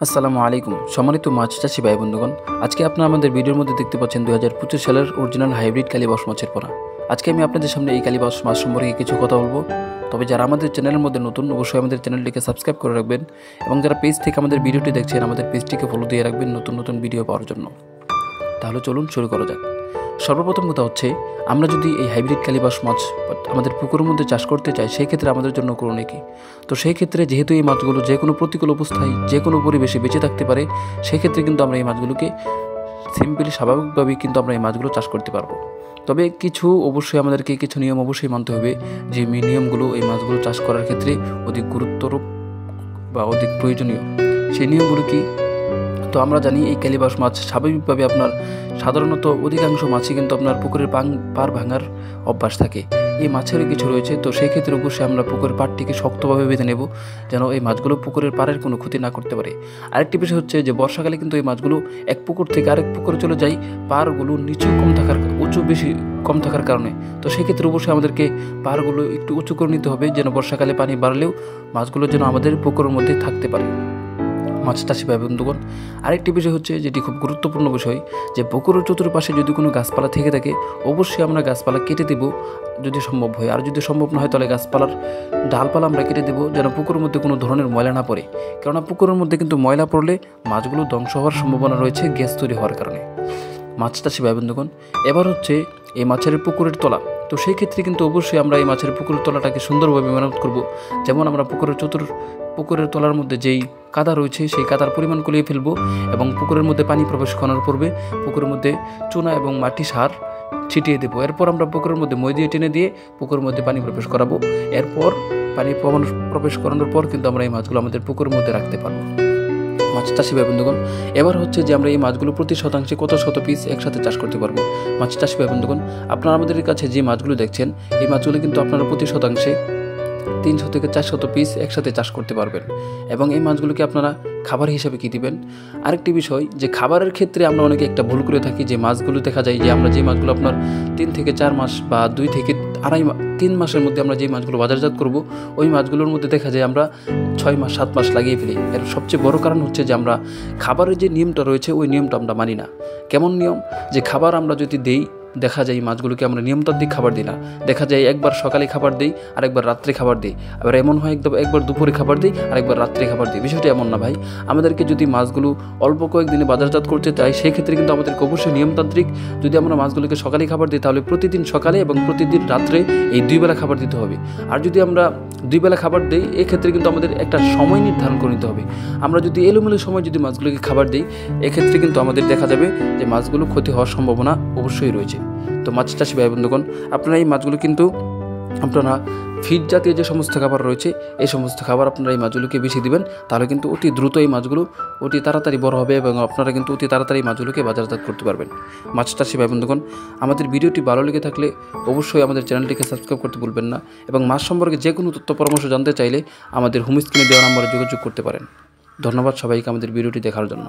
আসসালামু আলাইকুম সম্মানিত মাছ চাষি ভাই বন্ধুগণ, আজকে আপনারা আমাদের ভিডিওর মধ্যে দেখতে পাচ্ছেন 2025 সালের অরিজিনাল হাইব্রিড কালীবাউস মাছের পোনা। আজকে আমি আপনাদের সামনে এই কালীবাউস মাছ সম্পর্কে কিছু কথা বলবো। তবে যারা আমাদের চ্যানেলের মধ্যে নতুন, অবশ্যই আমাদের চ্যানেলটিকে সাবস্ক্রাইব করে রাখবেন এবং যারা পেজ থেকে আমাদের ভিডিওটি দেখছেন আমাদের পেজটিকে ফলো দিয়ে রাখবেন নতুন নতুন ভিডিও পাওয়ার জন্য। তাহলে চলুন শুরু করা যাক। সর্বপ্রথম কথা হচ্ছে, আমরা যদি এই হাইব্রিড কালীবাউস মাছ আমাদের পুকুরের মধ্যে চাষ করতে চাই, সেই ক্ষেত্রে আমাদের জন্য করণীয় কী? তো সেই ক্ষেত্রে যেহেতু এই মাছগুলো যে কোনো প্রতিকূল অবস্থায় যে কোনো পরিবেশে বেঁচে থাকতে পারে, সেই ক্ষেত্রে কিন্তু আমরা এই মাছগুলোকে সিম্পলি স্বাভাবিকভাবেই কিন্তু আমরা এই মাছগুলো চাষ করতে পারবো। তবে অবশ্যই আমাদেরকে কিছু নিয়ম অবশ্যই মানতে হবে, যে নিয়মগুলো এই মাছগুলো চাষ করার ক্ষেত্রে অধিক গুরুত্বর বা অধিক প্রয়োজনীয়। সেই নিয়মগুলো কি? তো আমরা জানি এই কালীবাউস মাছ স্বাভাবিকভাবে সাধারণত অধিকাংশ মাছই কিন্তু আপনার পুকুরের পাড় ভাঙার অভ্যাস থাকে। এই মাছেরও কিছু রয়েছে, তো সেই ক্ষেত্রে অবশ্যই আমরা পুকুরের পাড়টিকে শক্তভাবে বেঁধে নেব, যেন এই মাছগুলো পুকুরের পাড়ের কোনো ক্ষতি না করতে পারে। আরেকটি বিষয় হচ্ছে যে বর্ষাকালে কিন্তু এই মাছগুলো এক পুকুর থেকে আরেক পুকুরে চলে যায় পাড়গুলো উঁচু বেশি কম থাকার কারণে। তো সেক্ষেত্রে অবশ্যই আমাদেরকে পাড়গুলো একটু উঁচু করে নিতে হবে, যেন বর্ষাকালে পানি বাড়লেও মাছগুলো যেন আমাদের পুকুরের মধ্যে থাকতে পারে। মাছ চাষি ভাই বন্ধুগণ, আরেকটি বিষয় হচ্ছে, যেটি খুব গুরুত্বপূর্ণ বিষয়, যে পুকুরের চতুর্পাশে যদি কোনো গাছপালা থেকে থাকে, অবশ্যই আমরা গাছপালা কেটে দেব যদি সম্ভব হয়। আর যদি সম্ভব না হয় তাহলে গাছপালার ডালপালা আমরা কেটে দেবো, যেন পুকুরের মধ্যে কোনো ধরনের ময়লা না পড়ে। কেননা পুকুরের মধ্যে কিন্তু ময়লা পড়লে মাছগুলো ধ্বংস হওয়ার সম্ভাবনা রয়েছে গ্যাস তৈরি হওয়ার কারণে। মাছ চাষি ভাই বন্ধুগণ, এবার হচ্ছে এই মাছের পুকুরের তলা। তো সেই ক্ষেত্রে কিন্তু অবশ্যই আমরা এই মাছের পুকুরের তলাটাকে সুন্দরভাবে মেরামত করব। যেমন আমরা পুকুরের তলার মধ্যে যেই কাদা রয়েছে সেই কাদার পরিমাণ কমিয়ে ফেলবো, এবং পুকুরের মধ্যে পানি প্রবেশ করানোর পূর্বে পুকুরের মধ্যে চুনা এবং মাটি সার ছিটিয়ে দেবো। এরপর আমরা পুকুরের মধ্যে মই দিয়ে টেনে দিয়ে পুকুরের মধ্যে পানি প্রবেশ করাবো। এরপর পানি প্রবেশ করানোর পর কিন্তু আমরা এই মাছগুলো আমাদের পুকুরের মধ্যে রাখতে পারবো। মাছ চাষি ভাই বন্ধুগণ, এবার হচ্ছে যে আমরা এই মাছগুলো প্রতি শতাংশে কত শত পিস একসাথে চাষ করতে পারবো। মাছ চাষি ভাই বন্ধুগণ, আপনারা আমাদের কাছে যে মাছগুলো দেখছেন, এই মাছগুলো কিন্তু আপনারা প্রতি শতাংশে 300 থেকে 400 পিস একসাথে চাষ করতে পারবেন। এবং এই মাছগুলোকে আপনারা খাবার হিসাবে কি দিবেন? আরেকটি বিষয়, যে খাবারের ক্ষেত্রে আমরা অনেকে একটা ভুল করে থাকি, যে মাছগুলো দেখা যায় যে আমরা যে মাছগুলো আপনার 3 থেকে 4 মাস বা 2 থেকে 3 মাসের মধ্যে আমরা যে মাছগুলো বাজারজাত করব, ওই মাছগুলোর মধ্যে দেখা যায় আমরা 6 মাস 7 মাস লাগিয়ে ফেলি। এর সবচেয়ে বড় কারণ হচ্ছে যে আমরা খাবারের যে নিয়মটা রয়েছে ওই নিয়মটা আমরা মানি না। কেমন নিয়ম? যে খাবার আমরা যদি দেই, দেখা যায় মাছগুলোকে আমরা নিয়মতান্ত্রিক খাবার দিই না। দেখা যায় একবার সকালে খাবার দিই আর একবার রাত্রে খাবার দিই, আবার এমন হয় একবার দুপুরে খাবার দিই আর একবার রাত্রে খাবার দিই। বিষয়টা এমন না ভাই। আমাদেরকে যদি মাছগুলো অল্প কয়েকদিনে বাজারজাত করতে চাই, সেক্ষেত্রে কিন্তু আমাদেরকে অবশ্যই নিয়মতান্ত্রিক, যদি আমরা মাছগুলোকে সকালে খাবার দিই তাহলে প্রতিদিন সকালে এবং প্রতিদিন রাত্রে এই 2 বেলা খাবার দিতে হবে। আর যদি আমরা 2 বেলা খাবার দিই, এক্ষেত্রে কিন্তু আমাদের একটা সময় নির্ধারণ করে নিতে হবে। আমরা যদি এলোমেলো সময় যদি মাছগুলোকে খাবার দিই, এক্ষেত্রে কিন্তু আমাদের দেখা যাবে যে মাছগুলো ক্ষতি হওয়ার সম্ভাবনা অবশ্যই রয়েছে। তো মাছ চাষি ভাই বন্ধুগণ, আপনারা এই মাছগুলো কিন্তু আপনারা ফিড জাতীয় যে সমস্ত খাবার রয়েছে, এই সমস্ত খাবার আপনারা এই মাছগুলোকে বেশি দিবেন, তাহলে কিন্তু অতি দ্রুত এই মাছগুলো অতি তাড়াতাড়ি বড় হবে এবং আপনারা কিন্তু অতি তাড়াতাড়ি মাছগুলোকে বাজারজাত করতে পারবেন। মাছ চাষি ভাই বন্ধুগণ, আমাদের ভিডিওটি ভালো লেগে থাকলে অবশ্যই আমাদের চ্যানেলটিকে সাবস্ক্রাইব করতে ভুলবেন না, এবং মাছ সম্পর্কে যে কোনো তথ্য পরামর্শ জানতে চাইলে আমাদের হোম স্ক্রিনে দেওয়া নম্বরে যোগাযোগ করতে পারেন। ধন্যবাদ সবাইকে আমাদের ভিডিওটি দেখার জন্য।